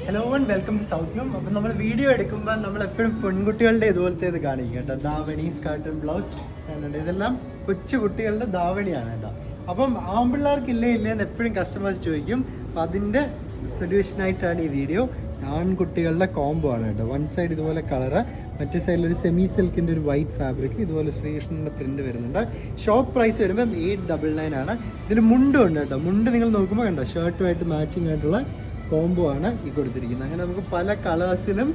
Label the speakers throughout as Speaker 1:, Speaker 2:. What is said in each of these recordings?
Speaker 1: Hello and welcome to South Home. അപ്പം നമ്മൾ video എടുക്കുമ്പോൾ നമ്മൾ എപ്പോഴും പെൺകുട്ടികളുടെ ഇതുപോലത്തെ ഇത് കാണിക്കും കേട്ടോ. ദാവണി, സ്കർട്ട് ആൻഡ് ബ്ലൗസ് കണ്ടിട്ട് ഇതെല്ലാം കൊച്ചു കുട്ടികളുടെ ദാവണിയാണ് കേട്ടോ. അപ്പം ആൺപിള്ളേർക്ക് ഇല്ലേന്ന് എപ്പോഴും കസ്റ്റമേഴ്സ് ചോദിക്കും. അപ്പം അതിൻ്റെ സൊല്യൂഷനായിട്ടാണ് ഈ വീഡിയോ. ആൺകുട്ടികളുടെ കോംബോ ആണ് കേട്ടോ. വൺ സൈഡ് ഇതുപോലെ കളറ്, മറ്റേ സൈഡിൽ ഒരു സെമി സിൽക്കിൻ്റെ ഒരു വൈറ്റ് ഫാബ്രിക്, ഇതുപോലെ ശ്രീകൃഷ്ണൻ്റെ പ്രിൻറ്റ് വരുന്നുണ്ട്. ഷോപ്പ് പ്രൈസ് വരുമ്പോൾ 899 ആണ്. ഇതിന് മുണ്ടും ഉണ്ട് കേട്ടോ. മുണ്ട് നിങ്ങൾ നോക്കുമ്പോൾ കണ്ടോ, ഷർട്ടുമായിട്ട് മാച്ചിങ് ആയിട്ടുള്ള കോംബോ ആണ് ഈ കൊടുത്തിരിക്കുന്നത്. അങ്ങനെ നമുക്ക് പല കളേഴ്സിലും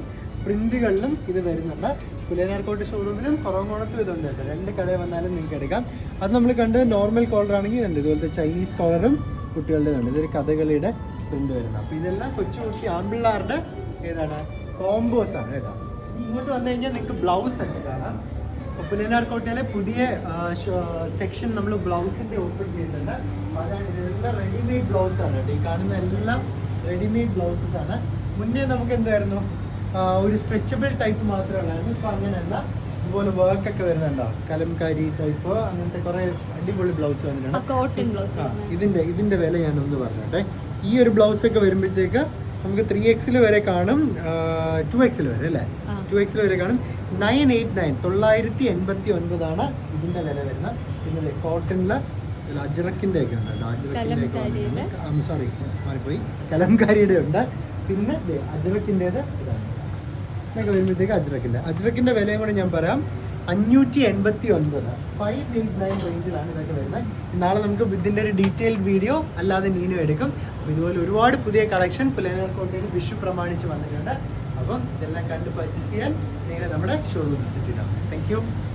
Speaker 1: പ്രിന്റുകളിലും ഇത് വരുന്നുണ്ട്. പുലയനാർക്കോട്ട് ഷോറൂമിലും കുറവങ്കോണത്തും ഇതുണ്ട് കേട്ടോ. രണ്ട് കടയിൽ വന്നാലും നിങ്ങൾക്ക് എടുക്കാം. അത് നമ്മൾ കണ്ട് നോർമൽ കോളർ ആണെങ്കിൽ ഇതുണ്ട്, ഇതുപോലത്തെ ചൈനീസ് കോളറും കുട്ടികളുടെ ഉണ്ട്. ഇതൊരു കഥകളിയുടെ പ്രിന്റ് വരുന്നത്. അപ്പോൾ ഇതെല്ലാം കൊച്ചു കുട്ടി ആൺപിള്ളേരുടെ ഏതാണ് കോംബോസ് ആണ് കേട്ടോ. ഇങ്ങോട്ട് വന്നു കഴിഞ്ഞാൽ നിങ്ങൾക്ക് ബ്ലൗസ് ഒക്കെ കാണാം. അപ്പോൾ പുലയനാർക്കോട്ടയിലെ പുതിയ സെക്ഷൻ നമ്മൾ ബ്ലൗസിൻ്റെ ഓപ്പൺ ചെയ്യുന്നുണ്ട്. അതാണ് ഇതെല്ലാം റെഡിമെയ്ഡ് ബ്ലൗസ് ആണ് കേട്ടോ. ഈ കാണുന്ന എല്ലാം റെഡിമെയ്ഡ് ബ്ലൗസസ് ആണ്. മുന്നേ നമുക്ക് എന്തായിരുന്നു, ഒരു സ്ട്രെച്ചബിൾ ടൈപ്പ് മാത്രമേ ഉള്ളായിരുന്നു. ഇപ്പോൾ അങ്ങനെയല്ല, ഇതുപോലെ വർക്കൊക്കെ വരുന്നുണ്ടോ, കലംകാരി ടൈപ്പ്, അങ്ങനത്തെ കുറേ അടിപൊളി ബ്ലൗസ് വന്നിട്ടുണ്ട്. ഇതിൻ്റെ വില ഞാനൊന്ന് പറഞ്ഞോട്ടെ. ഈ ഒരു ബ്ലൗസൊക്കെ വരുമ്പോഴത്തേക്ക് നമുക്ക് 3X വരെ കാണും, 2X വരെ അല്ലേ, 2X വരെ കാണും. 989 ആണ് ഇതിൻ്റെ വില വരുന്നത്. പിന്നെ കോട്ടണിൽ അജ്രക്കിൻ്റെ ഒക്കെ ഉണ്ട് കേട്ടോ. അജ്രക്കിൻ്റെ ഒക്കെ സോറി മാറിപ്പോയി, കലംകാരിയുടെ ഉണ്ട്. പിന്നെ അജ്രക്കിൻ്റേത് ഇതാണ്. ഇതൊക്കെ വരുമ്പോഴത്തേക്ക് അജ്രക്കിൻ്റെ വിലയും കൂടെ ഞാൻ പറയാം. 589, 589 റേഞ്ചിലാണ് ഇതൊക്കെ വരുന്നത്. നാളെ നമുക്ക് ഇതിൻ്റെ ഒരു ഡീറ്റെയിൽഡ് വീഡിയോ അല്ലാതെ നീനും എടുക്കും. അപ്പോൾ ഇതുപോലെ ഒരുപാട് പുതിയ കളക്ഷൻ പുലയനാർക്കോട്ടയിൽ വിഷു പ്രമാണിച്ച് വന്നിട്ടുണ്ട്. അപ്പം ഇതെല്ലാം കണ്ട് പർച്ചേസ് ചെയ്യാൻ നേരെ നമ്മുടെ ഷോറൂം വിസിറ്റ് ചെയ്താൽ. Thank you.